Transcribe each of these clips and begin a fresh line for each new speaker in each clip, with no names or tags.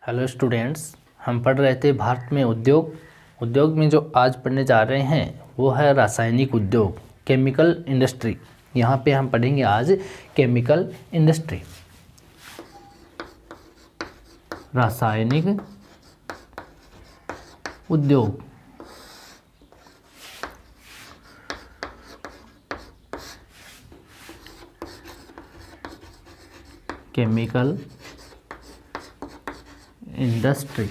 Hello students, हम पढ़ रहे थे भारत में उद्योग में जो आज पढ़ने जा रहे हैं वो है रासायनिक उद्योग, केमिकल इंडस्ट्री। यहाँ पे हम पढ़ेंगे आज केमिकल इंडस्ट्री, रासायनिक उद्योग। Chemical industry.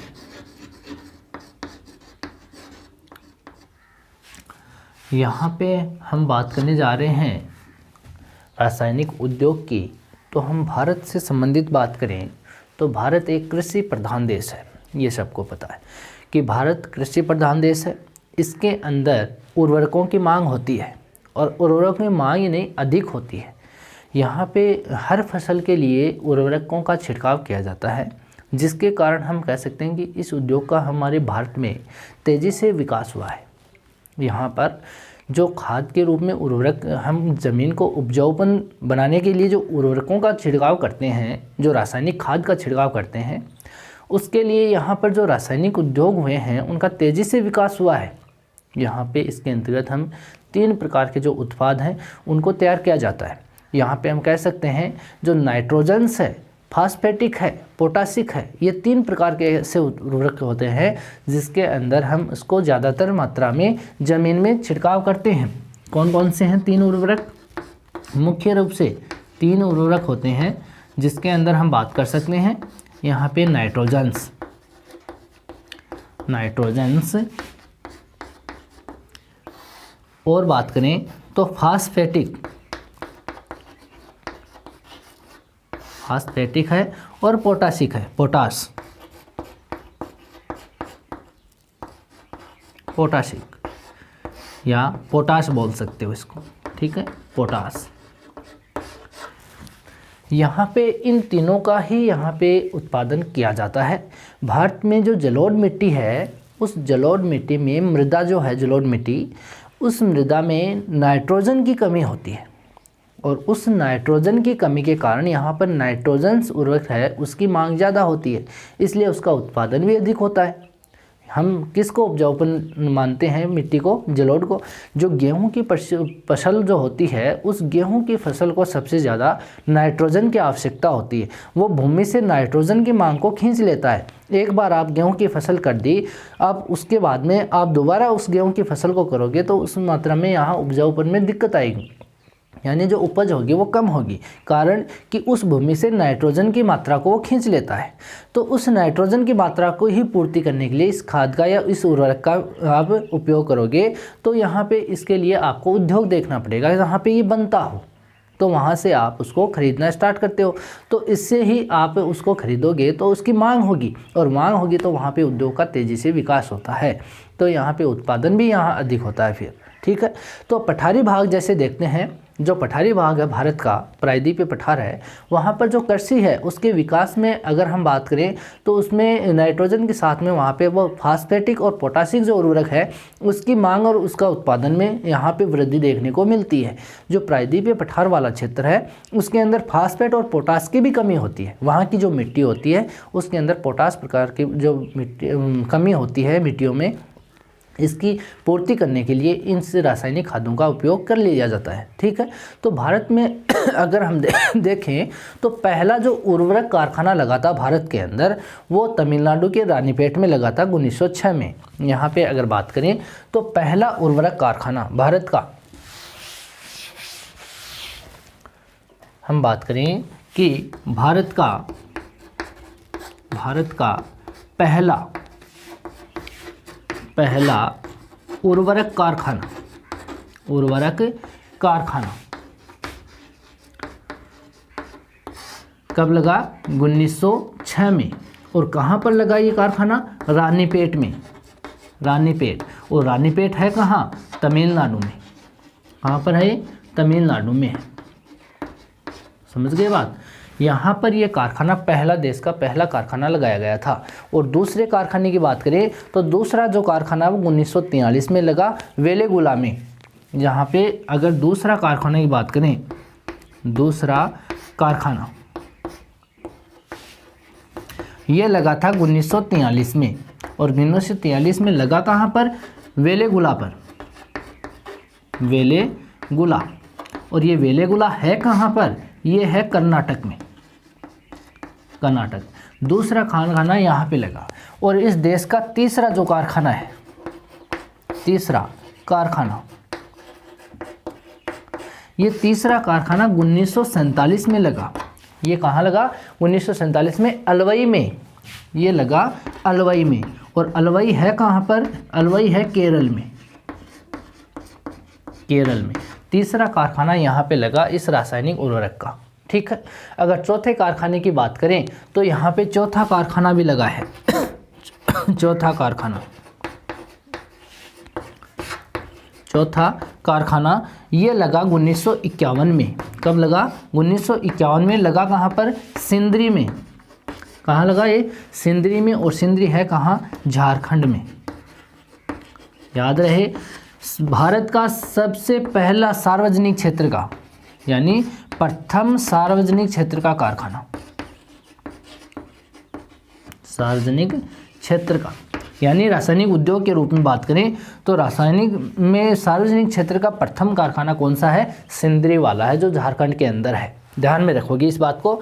यहाँ पे हम बात करने जा रहे हैं रासायनिक उद्योग की। तो हम भारत से संबंधित बात करें तो भारत एक कृषि प्रधान देश है। ये सबको पता है कि भारत कृषि प्रधान देश है। इसके अंदर उर्वरकों की मांग होती है और उर्वरकों की मांग नहीं अधिक होती है। यहाँ पे हर फसल के लिए उर्वरकों का छिड़काव किया जाता है, जिसके कारण हम कह सकते हैं कि इस उद्योग का हमारे भारत में तेज़ी से विकास हुआ है। यहाँ पर जो खाद के रूप में उर्वरक, हम ज़मीन को उपजाऊपन बनाने के लिए जो उर्वरकों का छिड़काव करते हैं, जो रासायनिक खाद का छिड़काव करते हैं, उसके लिए यहाँ पर जो रासायनिक उद्योग हुए हैं उनका तेज़ी से विकास हुआ है। यहाँ पे इसके अंतर्गत हम 3 प्रकार के जो उत्पाद हैं उनको तैयार किया जाता है। यहाँ पे हम कह सकते हैं जो नाइट्रोजन्स है, फास्फेटिक है, पोटासिक है, ये 3 प्रकार के ऐसे उर्वरक होते हैं जिसके अंदर हम इसको ज़्यादातर मात्रा में ज़मीन में छिड़काव करते हैं। कौन कौन से हैं 3 उर्वरक? मुख्य रूप से 3 उर्वरक होते हैं जिसके अंदर हम बात कर सकते हैं। यहाँ पे नाइट्रोजन्स और बात करें तो फास्फेटिक है और पोटासिक है, पोटासिक या पोटाश बोल सकते हो इसको, ठीक है, पोटाश। यहाँ पे इन तीनों का ही यहाँ पे उत्पादन किया जाता है। भारत में जो जलोढ़ मिट्टी है, उस जलोढ़ मिट्टी में मृदा जो है, जलोढ़ मिट्टी, उस मृदा में नाइट्रोजन की कमी होती है और उस नाइट्रोजन की कमी के कारण यहाँ पर नाइट्रोजन्स उर्वरक है उसकी मांग ज़्यादा होती है, इसलिए उसका उत्पादन भी अधिक होता है। हम किसको उपजाऊपन मानते हैं? मिट्टी को, जलोढ़ को। जो गेहूं की फसल जो होती है, उस गेहूं की फसल को सबसे ज़्यादा नाइट्रोजन की आवश्यकता होती है। वो भूमि से नाइट्रोजन की मांग को खींच लेता है। एक बार आप गेहूं की फसल कर दी, अब उसके बाद में आप दोबारा उस गेहूं की फसल को करोगे तो उस मात्रा में यहाँ उपजाऊपन में दिक्कत आएगी, यानी जो उपज होगी वो कम होगी, कारण कि उस भूमि से नाइट्रोजन की मात्रा को वो खींच लेता है। तो उस नाइट्रोजन की मात्रा को ही पूर्ति करने के लिए इस खाद का या इस उर्वरक का आप उपयोग करोगे तो यहाँ पे इसके लिए आपको उद्योग देखना पड़ेगा, जहाँ पे ये बनता हो, तो वहाँ से आप उसको खरीदना स्टार्ट करते हो। तो इससे ही आप उसको खरीदोगे तो उसकी मांग होगी और मांग होगी तो वहाँ पे उद्योग का तेज़ी से विकास होता है। तो यहाँ पे उत्पादन भी यहाँ अधिक होता है फिर, ठीक है। तो पठारी भाग जैसे देखते हैं, जो पठारी भाग है भारत का, प्रायद्वीपीय पठार है, वहाँ पर जो कृषि है उसके विकास में अगर हम बात करें तो उसमें नाइट्रोजन के साथ में वहाँ पे वो फास्फेटिक और पोटासिक जो उर्वरक है उसकी मांग और उसका उत्पादन में यहाँ पे वृद्धि देखने को मिलती है। जो प्रायद्वीपीय पठार वाला क्षेत्र है उसके अंदर फास्फेट और पोटास की भी कमी होती है। वहाँ की जो मिट्टी होती है उसके अंदर पोटास प्रकार की जो कमी होती है मिट्टियों में, इसकी पूर्ति करने के लिए इन रासायनिक खादों का उपयोग कर लिया जाता है, ठीक है। तो भारत में अगर हम देखें तो पहला जो उर्वरक कारखाना लगा था भारत के अंदर वो तमिलनाडु के रानीपेट में लगा था 1906 में। यहाँ पे अगर बात करें तो पहला उर्वरक कारखाना भारत का, हम बात करें कि भारत का पहला उर्वरक कारखाना कब लगा? 1906 में। और कहाँ पर लगा ये कारखाना? रानीपेट में। और रानीपेट है कहाँ? तमिलनाडु में। कहाँ पर है? तमिलनाडु में है। समझ गए बात? यहाँ पर यह कारखाना देश का पहला कारखाना लगाया गया था। और दूसरे कारखाने की बात करें तो दूसरा जो कारखाना वो 1943 में लगा वेलेगुला में। यहाँ पे अगर दूसरा कारखाने की बात करें, दूसरा कारखाना ये लगा था 1943 में, और 1943 में लगा कहाँ पर? वेलेगुला पर, वेलेगुला। और ये वेलेगुला है कहाँ पर? ये है कर्नाटक में, कर्नाटक। दूसरा कारखाना यहाँ पे लगा। और इस देश का तीसरा जो कारखाना है, तीसरा कारखाना, ये तीसरा कारखाना 1947 में लगा। ये कहाँ लगा? 1947 में अलवई में, ये लगा अलवई में। और अलवई है कहाँ पर? अलवई है केरल में, केरल में। तीसरा कारखाना यहाँ पे लगा इस रासायनिक उर्वरक का। ठीक है। अगर चौथे कारखाने की बात करें तो यहाँ पे चौथा कारखाना भी लगा है। चौथा कारखाना, चौथा कारखाना ये लगा 1951 में। कब लगा? 1951 में लगा। कहाँ पर? सिंदरी में। कहाँ लगा ये? सिंदरी में। और सिंदरी है कहाँ? झारखंड में। याद रहे, भारत का सबसे पहला सार्वजनिक क्षेत्र का, यानी प्रथम सार्वजनिक क्षेत्र का कारखाना, सार्वजनिक क्षेत्र का, यानी रासायनिक उद्योग के रूप में बात करें तो रासायनिक में सार्वजनिक क्षेत्र का प्रथम कारखाना कौन सा है? सिंदरी वाला है, जो झारखंड के अंदर है। ध्यान में रखोगे इस बात को।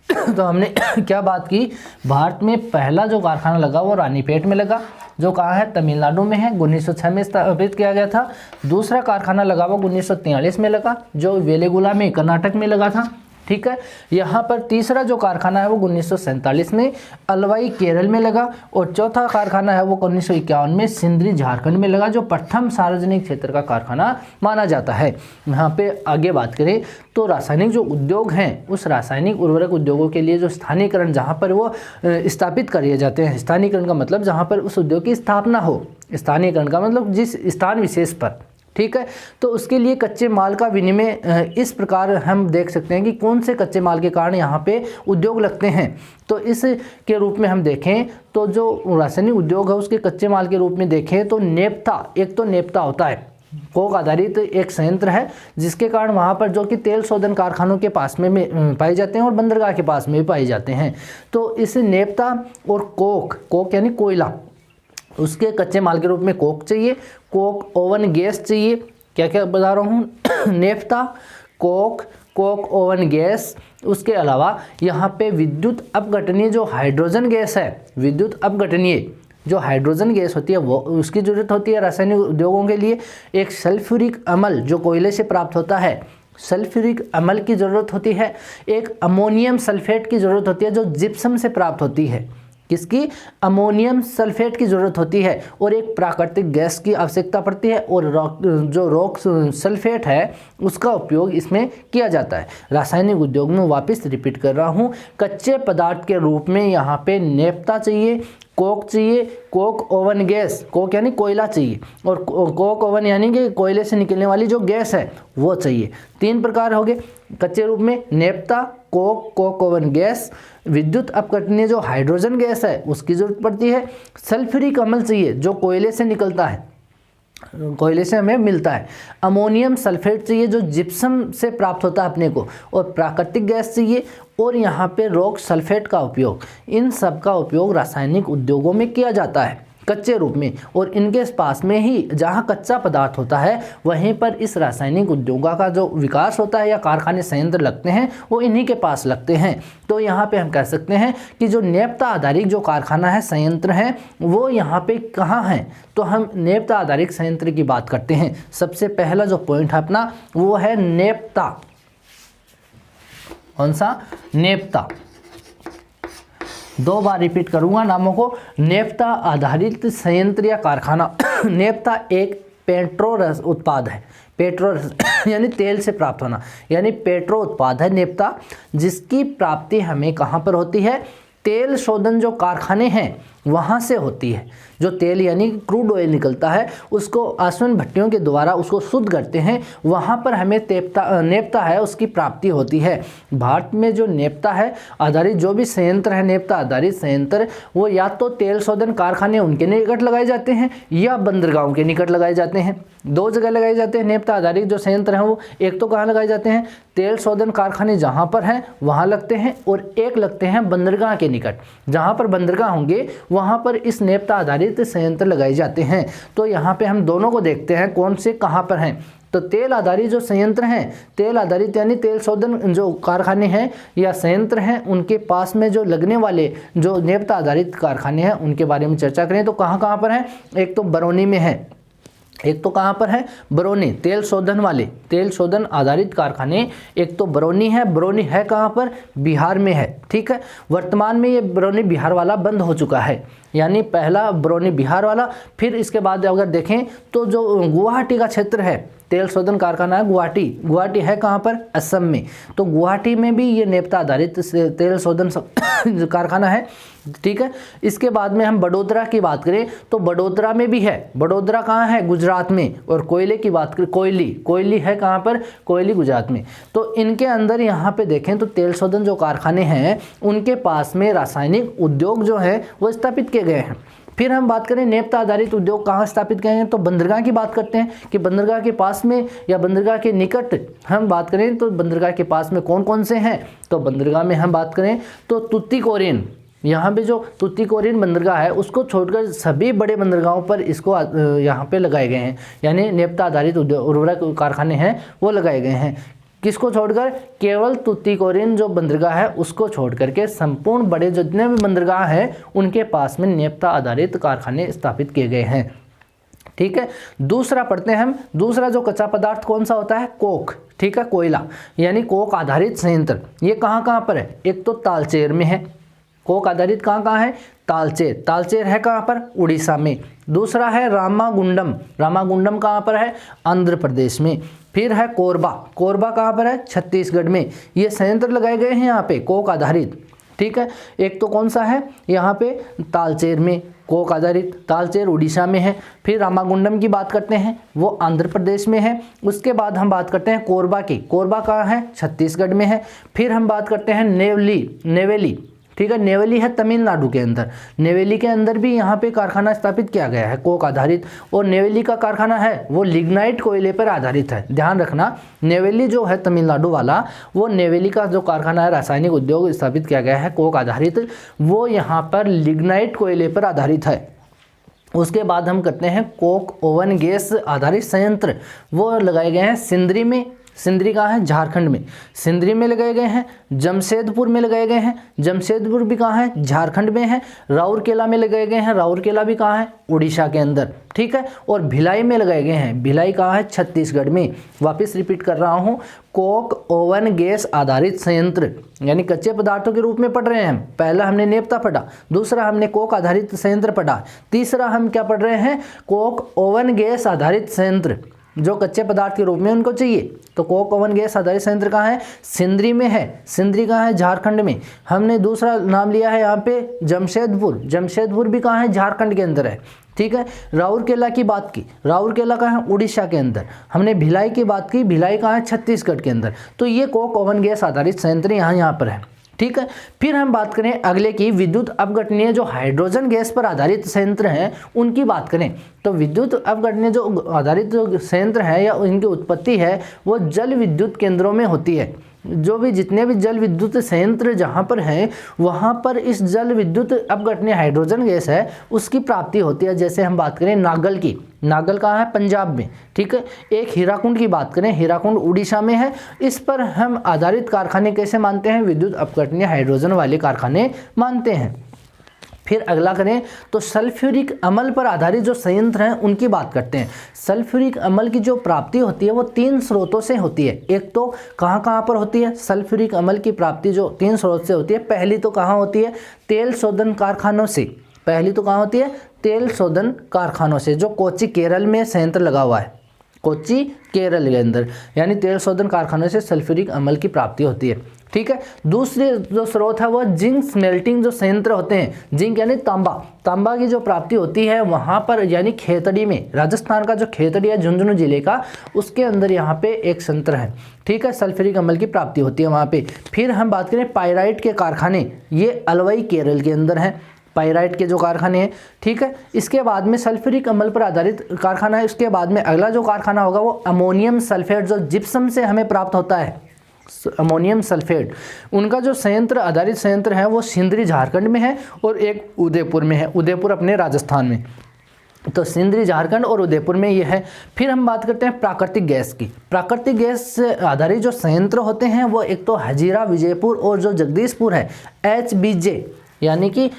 तो हमने क्या बात की? भारत में पहला जो कारखाना लगा वो रानीपेट में लगा, जो कहाँ है? तमिलनाडु में है। 1906 में स्थापित किया गया था। दूसरा कारखाना लगा वो 1943 में लगा, जो वेलेगुला में कर्नाटक में लगा था। ठीक है। यहाँ पर तीसरा जो कारखाना है वो 1947 में अलवाई केरल में लगा। और चौथा कारखाना है वो 1951 में सिंदरी झारखंड में लगा, जो प्रथम सार्वजनिक क्षेत्र का कारखाना माना जाता है। यहाँ पे आगे बात करें तो रासायनिक जो उद्योग हैं, उस रासायनिक उर्वरक उद्योगों के लिए जो स्थानीयकरण, जहाँ पर वो स्थापित किए जाते हैं, स्थानीयकरण का मतलब जहाँ पर उस उद्योग की स्थापना हो, स्थानीयकरण का मतलब जिस स्थान विशेष पर। ठीक है। तो उसके लिए कच्चे माल का विनिमय इस प्रकार हम देख सकते हैं कि कौन से कच्चे माल के कारण यहाँ पे उद्योग लगते हैं। तो इस के रूप में हम देखें तो जो रासायनिक उद्योग है उसके कच्चे माल के रूप में देखें तो नेप्था, एक तो नेप्था होता है, कोक आधारित एक संयंत्र है, जिसके कारण वहाँ पर जो कि तेल शोधन कारखानों के पास में पाए जाते हैं और बंदरगाह के पास में भी पाए जाते हैं। तो इस नेप्था और कोक यानी कोयला, उसके कच्चे माल के रूप में कोक चाहिए, कोक ओवन गैस चाहिए। क्या क्या बता रहा हूँ? Naphtha, Coke oven gas. उसके अलावा यहाँ पे विद्युत अपघटनीय जो हाइड्रोजन गैस है, विद्युत अपघटनीय जो हाइड्रोजन गैस होती है वो उसकी ज़रूरत होती है रासायनिक उद्योगों के लिए। एक सल्फ्यूरिक अम्ल जो कोयले से प्राप्त होता है, सल्फ्यूरिक अम्ल की ज़रूरत होती है। एक अमोनियम सल्फेट की ज़रूरत होती है जो जिप्सम से प्राप्त होती है। किसकी? अमोनियम सल्फेट की ज़रूरत होती है। और एक प्राकृतिक गैस की आवश्यकता पड़ती है, और जो रॉक सल्फेट है उसका उपयोग इसमें किया जाता है। रासायनिक उद्योग में वापस रिपीट कर रहा हूँ, कच्चे पदार्थ के रूप में यहाँ पे नेफ्था चाहिए, कोक चाहिए, कोक ओवन गैस, कोक यानी कोयला चाहिए, और कोक ओवन यानी कि कोयले से निकलने वाली जो गैस है वो चाहिए। तीन प्रकार हो गए कच्चे रूप में, नेफ्था, कोक ओवन गैस। विद्युत अपघटनीय जो हाइड्रोजन गैस है उसकी जरूरत पड़ती है। सल्फ्यूरिक अम्ल चाहिए जो कोयले से निकलता है, कोयले से हमें मिलता है। अमोनियम सल्फेट चाहिए जो जिप्सम से प्राप्त होता है अपने को, और प्राकृतिक गैस चाहिए। और यहाँ पे रॉक सल्फेट का उपयोग, इन सब का उपयोग रासायनिक उद्योगों में किया जाता है कच्चे रूप में। और इनके पास में ही जहाँ कच्चा पदार्थ होता है वहीं पर इस रासायनिक उद्योगों का जो विकास होता है या कारखाने संयंत्र लगते हैं वो इन्हीं के पास लगते हैं। तो यहाँ पे हम कह सकते हैं कि जो नेफ्था आधारित जो कारखाना है, संयंत्र है, वो यहाँ पे कहाँ हैं? तो हम नेफ्था आधारित संयंत्र की बात करते हैं। सबसे पहला जो पॉइंट है अपना वो है नेफ्था। कौन सा? नेफ्था। दो बार रिपीट करूंगा नामों को। नेफ्था आधारित संयंत्र या कारखाना। नेफ्था एक पेट्रो उत्पाद है, पेट्रो यानी तेल से प्राप्त होना, यानी पेट्रो उत्पाद है नेफ्था, जिसकी प्राप्ति हमें कहाँ पर होती है? तेल शोधन जो कारखाने हैं वहाँ से होती है। जो तेल यानी क्रूड ऑयल निकलता है उसको आसवन भट्टियों के द्वारा उसको शुद्ध करते हैं, वहाँ पर हमें नेपथा है उसकी प्राप्ति होती है। भारत में जो नेपथा है आधारित जो भी संयंत्र है, नेपथा आधारित संयंत्र, वो या तो तेल शोधन कारखाने उनके निकट लगाए जाते हैं या बंदरगाहों के निकट लगाए जाते हैं। दो जगह लगाए जाते हैं नेपथा आधारित जो संयंत्र हैं वो, एक तो कहाँ लगाए जाते हैं, तेल शोधन कारखाने जहाँ पर हैं वहाँ लगते हैं, और एक लगते हैं बंदरगाह के निकट। जहाँ पर बंदरगाह होंगे वहाँ पर इस नेपथा आधारित संयंत्र लगाए जाते हैं। तो यहाँ पे हम दोनों को देखते हैं कौन से कहाँ पर हैं। तो तेल आधारित जो संयंत्र हैं, तेल आधारित यानी तेल शोधन जो कारखाने हैं या संयंत्र हैं, उनके पास में जो लगने वाले जो नेपथा आधारित कारखाने हैं उनके बारे में चर्चा करें तो कहाँ कहाँ पर हैं। एक तो बरौनी में है, एक तो कहाँ पर है, बरौनी, तेल शोधन वाले, तेल शोधन आधारित कारखाने एक तो बरौनी है। बरौनी है कहाँ पर, बिहार में है। ठीक है, वर्तमान में ये बरौनी बिहार वाला बंद हो चुका है, यानी पहला बरौनी बिहार वाला। फिर इसके बाद अगर देखें तो जो गुवाहाटी का क्षेत्र है, तेल शोधन कारखाना है गुवाहाटी है कहाँ पर, असम में। तो गुवाहाटी में भी ये नेपथा आधारित तेल शोधन कारखाना है। ठीक है, इसके बाद में हम बड़ोदरा की बात करें तो बड़ोदरा में भी है। बड़ोदरा कहाँ है, गुजरात में। और कोयले की बात करें, कोयली है कहाँ पर, कोयली गुजरात में। तो इनके अंदर यहाँ पे देखें तो तेल शोधन जो कारखाने हैं उनके पास में रासायनिक उद्योग जो है वो स्थापित किए गए हैं। फिर हम बात करें नेपथा आधारित उद्योग कहाँ स्थापित किए हैं तो बंदरगाह की बात करते हैं कि बंदरगाह के पास में या बंदरगाह के निकट हम बात करें तो बंदरगाह के पास में कौन कौन से हैं। तो बंदरगाह में हम बात करें तो तुतीकोरिन, यहाँ पे जो तुतीकोरिन बंदरगाह है उसको छोड़कर सभी बड़े बंदरगाहों पर इसको यहाँ पे लगाए गए हैं, यानी नेपथा आधारित उर्वरक कारखाने हैं वो लगाए गए हैं। किसको छोड़कर, केवल तुतीकोरिन जो बंदरगाह है उसको छोड़ करके संपूर्ण बड़े जितने भी बंदरगाह हैं उनके पास में नेपथा आधारित कारखाने स्थापित किए गए हैं। ठीक है, दूसरा पढ़ते हैं हम। दूसरा जो कच्चा पदार्थ कौन सा होता है, कोक। ठीक है, कोयला यानी कोक आधारित संयंत्र, ये कहाँ कहाँ पर है, एक तो तालचेर में है। कोक आधारित कहाँ कहाँ है, तालचेर है कहाँ पर, उड़ीसा में। दूसरा है रामागुंडम कहाँ पर है, आंध्र प्रदेश में। फिर है कोरबा कहाँ पर है, छत्तीसगढ़ में। ये संयंत्र लगाए गए हैं यहाँ पे कोक आधारित। ठीक है, एक तो कौन सा है यहाँ पे, तालचेर में कोक आधारित, तालचेर उड़ीसा में है। फिर रामागुंडम की बात करते हैं वो आंध्र प्रदेश में है। उसके बाद हम बात करते हैं कोरबा की, कोरबा कहाँ है, छत्तीसगढ़ में है। फिर हम बात करते हैं नेवेली। ठीक है, नेवेली है तमिलनाडु के अंदर। नेवेली के अंदर भी यहाँ पे कारखाना स्थापित किया गया है कोक आधारित, और नेवेली का कारखाना है वो लिग्नाइट कोयले पर आधारित है। ध्यान रखना, नेवेली जो है तमिलनाडु वाला, वो नेवेली का जो कारखाना है रासायनिक उद्योग स्थापित किया गया है कोक आधारित, वो यहाँ पर लिग्नाइट कोयले पर आधारित है। उसके बाद हम करते हैं कोक ओवन गैस आधारित संयंत्र, वो लगाए गए हैं सिंदरी में। सिंदरी कहाँ है, झारखंड में। सिंदरी में लगाए गए हैं, जमशेदपुर में लगाए गए हैं, जमशेदपुर भी कहाँ है, झारखंड में है। राउरकेला में लगाए गए हैं, राउरकेला भी कहाँ है, उड़ीसा के अंदर। ठीक है, और भिलाई में लगाए गए हैं, भिलाई कहाँ है, छत्तीसगढ़ में। वापस रिपीट कर रहा हूँ, कोक ओवन गैस आधारित संयंत्र यानी कच्चे पदार्थों के रूप में पढ़ रहे हैं हम। पहला हमने नेपथा पढ़ा, दूसरा हमने कोक आधारित संयंत्र पढ़ा, तीसरा हम क्या पढ़ रहे हैं, कोक ओवन गैस आधारित संयंत्र जो कच्चे पदार्थ के रूप में उनको चाहिए। तो कोक ओवन गैस आधारित संयंत्र कहाँ है, सिंदरी में है। सिंदरी कहाँ है, झारखंड में। हमने दूसरा नाम लिया है यहाँ पे जमशेदपुर भी कहाँ है, झारखंड के अंदर है। ठीक है, राउरकेला की बात की, राउरकेला कहाँ है, उड़ीसा के अंदर। हमने भिलाई की बात की, भिलाई कहाँ है, छत्तीसगढ़ के अंदर। तो ये कोक ओवन गैस आधारित संयंत्र यहाँ पर है। ठीक है, फिर हम बात करें अगले की, विद्युत अपघटनीय जो हाइड्रोजन गैस पर आधारित संयंत्र हैं उनकी बात करें। तो विद्युत अपघटनीय जो आधारित जो संयंत्र है या इनकी उत्पत्ति है वो जल विद्युत केंद्रों में होती है। जो भी जितने भी जल विद्युत संयंत्र जहाँ पर हैं वहाँ पर इस जल विद्युत अपघटनीय हाइड्रोजन गैस है उसकी प्राप्ति होती है। जैसे हम बात करें नागल की, नागल कहाँ है, पंजाब में। ठीक है, एक हीराकुंड की बात करें, हीराकुंड उड़ीसा में है। इस पर हम आधारित कारखाने कैसे मानते हैं, विद्युत अपघटनीय हाइड्रोजन वाले कारखाने मानते हैं। फिर अगला करें तो सल्फ्यूरिक अम्ल पर आधारित जो संयंत्र हैं उनकी बात करते हैं। सल्फ्यूरिक अम्ल की जो प्राप्ति होती है वो 3 स्रोतों से होती है। एक तो कहाँ कहाँ पर होती है, सल्फ्यूरिक अम्ल की प्राप्ति जो 3 स्रोत से होती है। पहली तो कहाँ होती है, तेल शोधन कारखानों से। पहली तो कहाँ होती है, तेल शोधन कारखानों से, जो कोच्चि केरल में संयंत्र लगा हुआ है। कोच्चि केरल के अंदर, यानी तेल शोधन कारखानों से सल्फ्यूरिक अम्ल की प्राप्ति होती है। ठीक है, दूसरे जो स्रोत है वह जिंक स्मेल्टिंग जो संयंत्र होते हैं, जिंक यानी तांबा, तांबा की जो प्राप्ति होती है वहाँ पर, यानी खेतड़ी में, राजस्थान का जो खेतड़ी है झुंझुनू जिले का, उसके अंदर यहाँ पे एक संयंत्र है। ठीक है, सल्फ्यूरिक अम्ल की प्राप्ति होती है वहाँ पे। फिर हम बात करें पाइराइट के कारखाने, ये अलवई केरल के अंदर हैं, पाइराइट के जो कारखाने हैं। ठीक है, इसके बाद में सल्फ्यूरिक अम्ल पर आधारित कारखाना है। इसके बाद में अगला जो कारखाना होगा वो अमोनियम सल्फेट, जो जिप्सम से हमें प्राप्त होता है, अमोनियम सल्फेट, उनका जो संयंत्र, आधारित संयंत्र है वो सिंदरी झारखंड में है और एक उदयपुर में है, उदयपुर अपने राजस्थान में। तो सिंदरी झारखंड और उदयपुर में ये है। फिर हम बात करते हैं प्राकृतिक गैस की। प्राकृतिक गैस से आधारित जो संयंत्र होते हैं वो एक तो हजीरा विजयपुर और जो जगदीशपुर है HBJ, यानी कि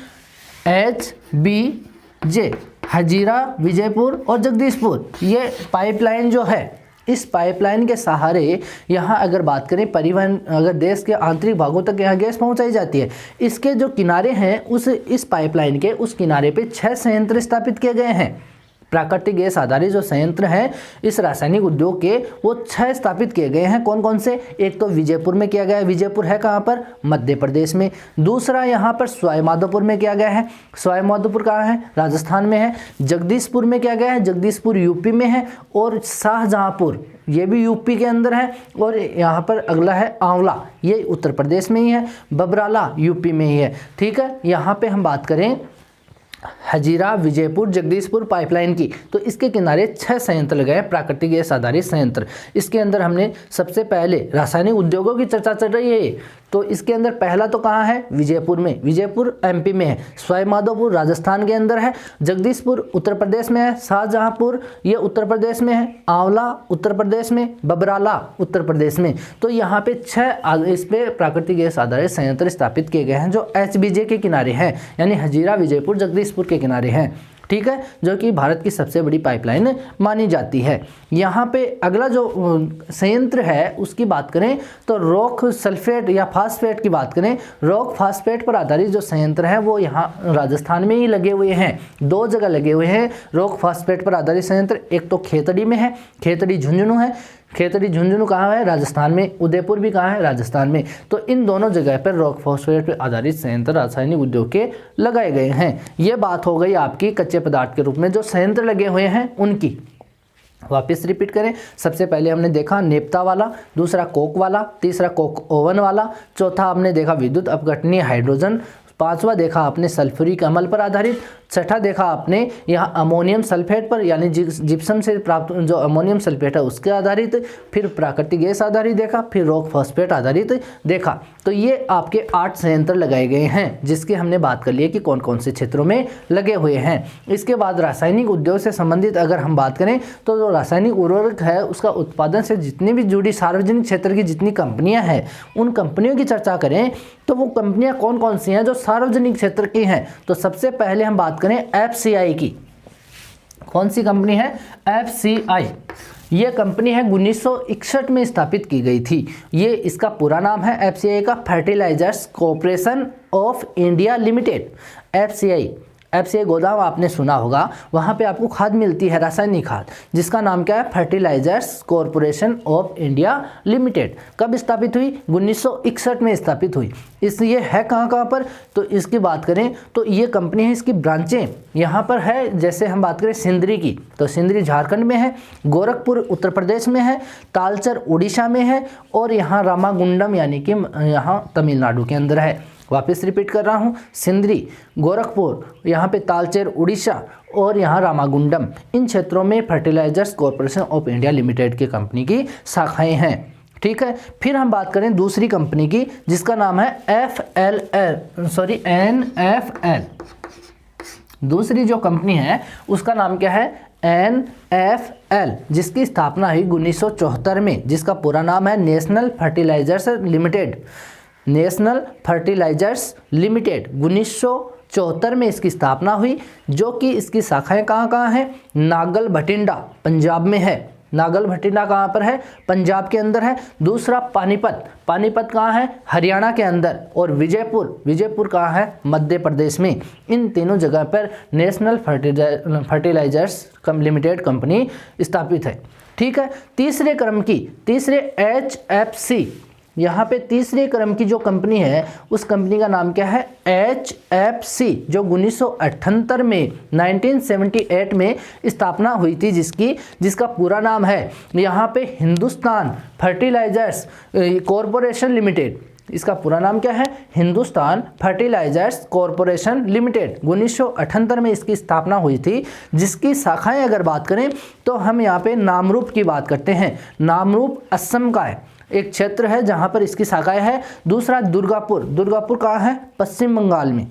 HBJ, हजीरा विजयपुर और जगदीशपुर, ये पाइपलाइन जो है, इस पाइपलाइन के सहारे यहाँ अगर बात करें परिवहन, अगर देश के आंतरिक भागों तक यहाँ गैस पहुँचाई जाती है। इसके जो किनारे हैं इस पाइपलाइन के उस किनारे पे 6 संयंत्र स्थापित किए गए हैं। प्राकृतिक गैस आधारित जो संयंत्र हैं इस रासायनिक उद्योग के, वो 6 स्थापित किए गए हैं। कौन कौन से? एक तो विजयपुर में किया गया है, विजयपुर है कहाँ पर? मध्य प्रदेश में। दूसरा यहाँ पर सवाई माधोपुर में किया गया है, सवाई माधोपुर कहाँ है? राजस्थान में है। जगदीशपुर में किया गया है, जगदीशपुर यूपी में है। और शाहजहाँपुर, ये भी यूपी के अंदर है। और यहाँ पर अगला है आंवला, ये उत्तर प्रदेश में ही है। बबराला यूपी में ही है। ठीक है, यहाँ पे हम बात करें हजीरा विजयपुर जगदीशपुर पाइपलाइन की, तो इसके किनारे 6 संयंत्र लगे हैं, प्राकृतिक गैस आधारित संयंत्र। इसके अंदर हमने सबसे पहले रासायनिक उद्योगों की चर्चा चल रही है, तो इसके अंदर पहला तो कहाँ है? विजयपुर में, विजयपुर MP में है। सवाई माधोपुर राजस्थान के अंदर है। जगदीशपुर उत्तर प्रदेश में है। शाहजहाँपुर ये उत्तर प्रदेश में है। आंवला उत्तर प्रदेश में, बबराला उत्तर प्रदेश में। तो यहाँ पे 6 इस पे प्राकृतिक गैस आधारित संयंत्र स्थापित किए गए हैं जो HBJ के किनारे हैं, यानी हजीरा विजयपुर जगदीशपुर के किनारे हैं। ठीक है, जो कि भारत की सबसे बड़ी पाइपलाइन मानी जाती है। यहाँ पे अगला जो संयंत्र है उसकी बात करें तो रॉक सल्फेट या फास्फेट की बात करें, रॉक फास्फेट पर आधारित जो संयंत्र है वो यहाँ राजस्थान में ही लगे हुए हैं। 2 जगह लगे हुए हैं रॉक फास्फेट पर आधारित संयंत्र, एक तो खेतड़ी में है, खेतड़ी झुंझुनू है। खेतड़ी झुंझुनू कहाँ है? राजस्थान में। उदयपुर भी कहाँ है? राजस्थान में। तो इन दोनों जगह पर रॉक फास्फेट पर आधारित संयंत्र रासायनिक उद्योग के लगाए गए हैं। ये बात हो गई आपकी कच्चे पदार्थ के रूप में जो संयंत्र लगे हुए हैं उनकी। वापस रिपीट करें, सबसे पहले हमने देखा नेप्ता वाला, दूसरा कोक वाला, तीसरा कोक ओवन वाला, चौथा हमने देखा विद्युत अपघटनीय हाइड्रोजन, 5वां देखा आपने सल्फ्यूरिक अम्ल पर आधारित, 6ठा देखा आपने यहाँ अमोनियम सल्फेट पर, यानी जिप्सम से प्राप्त जो अमोनियम सल्फेट है उसके आधारित, फिर प्राकृतिक गैस आधारित देखा, फिर रॉक फास्फेट आधारित देखा। तो ये आपके 8 संयंत्र लगाए गए हैं जिसकी हमने बात कर ली है कि कौन कौन से क्षेत्रों में लगे हुए हैं। इसके बाद रासायनिक उद्योग से संबंधित अगर हम बात करें तो जो रासायनिक उर्वरक है उसका उत्पादन से जितनी भी जुड़ी सार्वजनिक क्षेत्र की जितनी कंपनियां हैं उन कंपनियों की चर्चा करें तो वो कंपनियां कौन कौन सी हैं जो सार्वजनिक क्षेत्र की हैं। तो सबसे पहले हम बात करें FCI की। कौन सी कंपनी है? FCI। ये कंपनी है 1961 में स्थापित की गई थी। ये इसका पूरा नाम है FCI का fertilizers corporation of India limited. FCI गोदाम आपने सुना होगा, वहाँ पे आपको खाद मिलती है, रासायनिक खाद, जिसका नाम क्या है? Fertilizers corporation of India limited. कब स्थापित हुई? 1961 में स्थापित हुई। इसलिए है कहाँ पर? तो इसकी बात करें तो ये कंपनी है, इसकी ब्रांचें यहाँ पर है। जैसे हम बात करें सिंदरी की, तो सिंदरी झारखंड में है, गोरखपुर उत्तर प्रदेश में है, तालचर उड़ीसा में है और यहाँ रामागुंडम यानी कि यहाँ तमिलनाडु के अंदर है। वापस रिपीट कर रहा हूँ, सिंदरी, गोरखपुर, यहाँ पे तालचेर उड़ीसा और यहाँ रामागुंडम, इन क्षेत्रों में fertilizers corporation of India limited की कंपनी की शाखाएं हैं। ठीक है, फिर हम बात करें दूसरी कंपनी की जिसका नाम है NFL। दूसरी जो कंपनी है उसका नाम क्या है? NFL, जिसकी स्थापना हुई 1974 में, जिसका पूरा नाम है national fertilizers limited. National fertilizers limited 1974 में इसकी स्थापना हुई, जो कि इसकी शाखाएं कहाँ कहाँ हैं? नागल भटिंडा पंजाब में है। नागल भटिंडा कहाँ पर है? पंजाब के अंदर है। दूसरा पानीपत कहाँ है? हरियाणा के अंदर। और विजयपुर कहाँ है? मध्य प्रदेश में। इन तीनों जगह पर नेशनल फर्टिलाइजर्स लिमिटेड कंपनी स्थापित है। ठीक है। तीसरे HFC, यहाँ पे तीसरे क्रम की जो कंपनी है उस कंपनी का नाम क्या है, HFC, जो 1978 में 1978 में स्थापना हुई थी, जिसका पूरा नाम है यहाँ पे हिंदुस्तान फर्टिलाइजर्स कॉरपोरेशन लिमिटेड। इसका पूरा नाम क्या है, हिंदुस्तान फर्टिलाइजर्स कॉरपोरेशन लिमिटेड। 1978 में इसकी स्थापना हुई थी। जिसकी शाखाएं अगर बात करें तो हम यहाँ पे नामरूप की बात करते हैं। नामरूप असम का है, एक क्षेत्र है जहाँ पर इसकी शाखाएं है। दूसरा दुर्गापुर कहाँ है, पश्चिम बंगाल में।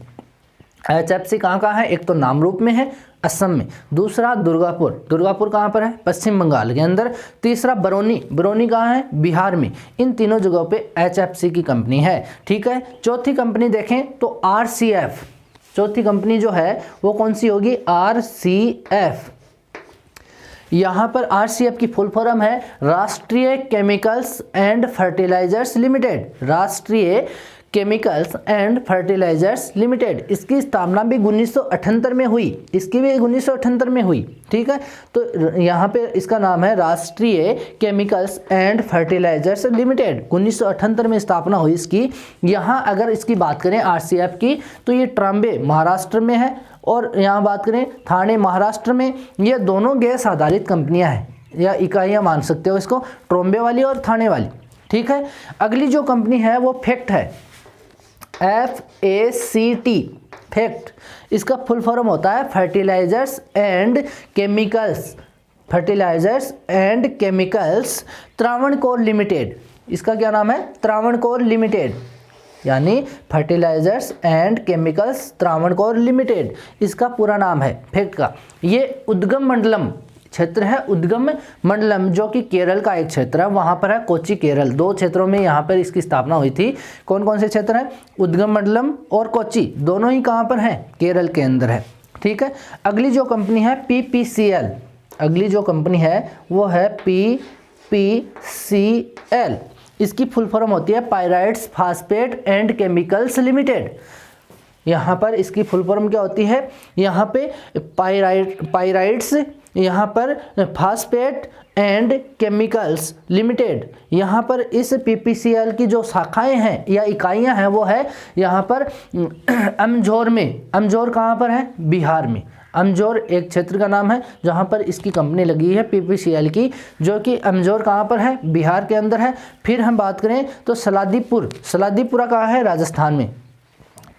HFC कहाँ है, एक तो नामरूप में है असम में, दूसरा दुर्गापुर कहाँ पर है, पश्चिम बंगाल के अंदर। तीसरा बरौनी कहाँ है, बिहार में। इन तीनों जगहों पे HFC की कंपनी है, ठीक है। चौथी कंपनी देखें तो RCF, चौथी कंपनी जो है वो कौन सी होगी, RCF। यहाँ पर RCF की फुल फॉर्म है राष्ट्रीय केमिकल्स एंड फर्टिलाइजर्स लिमिटेड, राष्ट्रीय केमिकल्स एंड फर्टिलाइजर्स लिमिटेड। इसकी स्थापना भी 1978 में हुई, इसकी भी 1978 में हुई, ठीक है। तो यहाँ पे इसका नाम है राष्ट्रीय केमिकल्स एंड फर्टिलाइजर्स लिमिटेड, 1978 में स्थापना हुई इसकी। यहाँ अगर इसकी बात करें RCF की तो ये ट्राम्बे महाराष्ट्र में है, और यहाँ बात करें थाने महाराष्ट्र में। ये दोनों गैस आधारित कंपनियाँ हैं या इकाइयाँ मान सकते हो इसको, ट्राम्बे वाली और थाने वाली, ठीक है। अगली जो कंपनी है वो फैक्ट है, FACT, फैक्ट। इसका फुल फॉर्म होता है fertilizers and chemicals Travancore limited. इसका क्या नाम है, त्रावणकोर लिमिटेड, यानी fertilizers and chemicals Travancore limited, इसका पूरा नाम है फैक्ट का। ये उद्गम मंडलम क्षेत्र है, उद्गम मंडलम, जो कि केरल का एक क्षेत्र है, वहाँ पर है कोच्चि केरल। दो क्षेत्रों में यहाँ पर इसकी स्थापना हुई थी। कौन कौन से क्षेत्र हैं, उद्गम मंडलम और कोच्चि, दोनों ही कहाँ पर हैं, केरल के अंदर है, ठीक है। अगली जो कंपनी है PPCL, अगली जो कंपनी है वो है PPCL। इसकी फुल फॉर्म होती है पायराइड्स फास्फेट एंड केमिकल्स लिमिटेड। यहाँ पर इसकी फुल फॉर्म क्या होती है, यहाँ पे पायराइड्स, यहाँ पर फास्फेट एंड केमिकल्स लिमिटेड। यहाँ पर इस PPCL की जो शाखाएं हैं या इकाइयाँ हैं वो है यहाँ पर अमझोर में। अमझोर कहाँ पर है, बिहार में। अमझोर एक क्षेत्र का नाम है जहाँ पर इसकी कंपनी लगी है PPCL की, जो कि अमझोर कहाँ पर है, बिहार के अंदर है। फिर हम बात करें तो सलादीपुरा कहाँ है, राजस्थान में,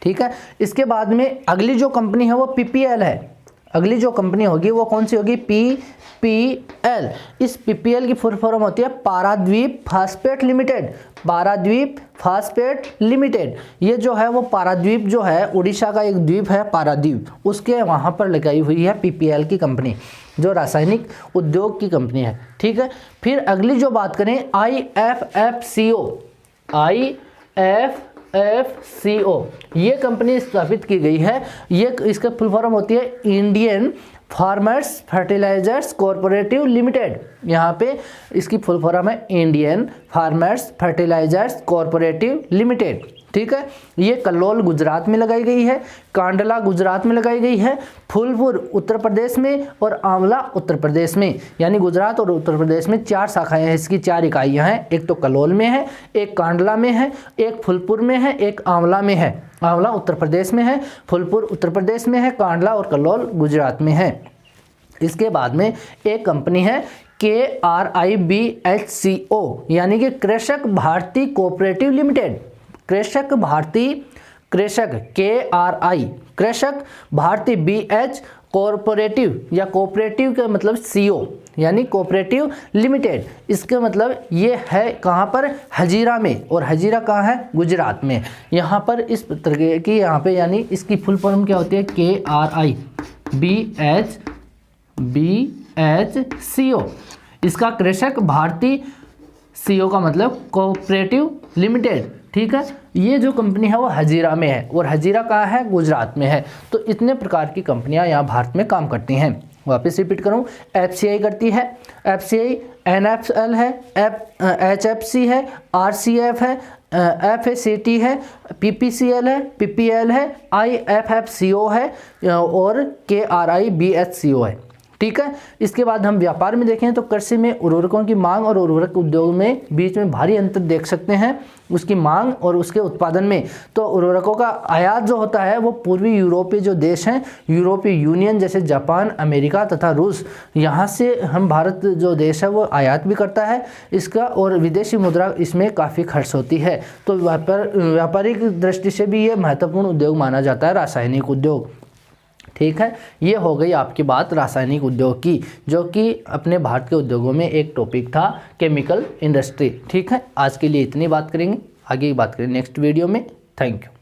ठीक है। इसके बाद में अगली जो कंपनी है वो PPL है। अगली जो कंपनी होगी वो कौन सी होगी, PPL। इस PPL की फुल फॉर्म होती है Paradip phosphate limited, Paradip phosphate limited. ये जो है वो पाराद्वीप जो है उड़ीसा का एक द्वीप है पाराद्वीप, उसके वहाँ पर लगाई हुई है PPL की कंपनी, जो रासायनिक उद्योग की कंपनी है, ठीक है। फिर अगली जो बात करें IFFCO, ये कंपनी स्थापित की गई है। ये इसका फुल फॉर्म होती है Indian farmers fertilizers corporative limited. यहाँ पे इसकी फुल फॉर्म है Indian farmers fertilizers corporative limited, ठीक है। ये कल्लोल गुजरात में लगाई गई है, कांडला गुजरात में लगाई गई है, फूलपुर उत्तर प्रदेश में और आंवला उत्तर प्रदेश में, यानी गुजरात और उत्तर प्रदेश में 4 शाखाएं हैं। इसकी 4 इकाइयां हैं, एक तो कल्लोल में है, एक कांडला में है, एक फूलपुर में है, एक आंवला में है। आंवला उत्तर प्रदेश में है, फूलपुर उत्तर प्रदेश में है, कांडला और कल्लोल गुजरात में है। इसके बाद में एक कंपनी है KRIBHCO, यानी कि कृषक Bharti cooperative limited. Krishak Bharati BH corporative, या कोऑपरेटिव का मतलब CO, यानी कोऑपरेटिव लिमिटेड। इसका मतलब ये है कहाँ पर, हजीरा में, और हजीरा कहाँ है, गुजरात में। यहाँ पर इस तरह की यहाँ पे यानी इसकी फुल फॉर्म क्या होती है, KRIBHCO। इसका कृषक भारती, CO का मतलब कोऑपरेटिव लिमिटेड, ठीक है। ये जो कंपनी है वो हजीरा में है, और हजीरा कहाँ है, गुजरात में है। तो इतने प्रकार की कंपनियां यहाँ भारत में काम करती हैं। वापस रिपीट करूँ, FCI करती है, FCI, NFL है, HFC है, RCF है, FACT है, PPCL है, PPL है, IFFCO है और KRIBHCO है, ठीक है। इसके बाद हम व्यापार में देखें तो कृषि में उर्वरकों की मांग और उर्वरक उद्योग में बीच में भारी अंतर देख सकते हैं, उसकी मांग और उसके उत्पादन में। तो उर्वरकों का आयात जो होता है वो पूर्वी यूरोपीय जो देश हैं, यूरोपीय यूनियन जैसे जापान, अमेरिका तथा रूस, यहाँ से हम भारत जो देश है वो आयात भी करता है इसका, और विदेशी मुद्रा इसमें काफ़ी खर्च होती है। तो व्यापारिक दृष्टि से भी ये महत्वपूर्ण उद्योग माना जाता है रासायनिक उद्योग। ठीक है, ये हो गई आपकी बात रासायनिक उद्योग की, जो कि अपने भारत के उद्योगों में एक टॉपिक था, केमिकल इंडस्ट्री। ठीक है, आज के लिए इतनी बात करेंगे, आगे की बात करेंगे नेक्स्ट वीडियो में। Thank you.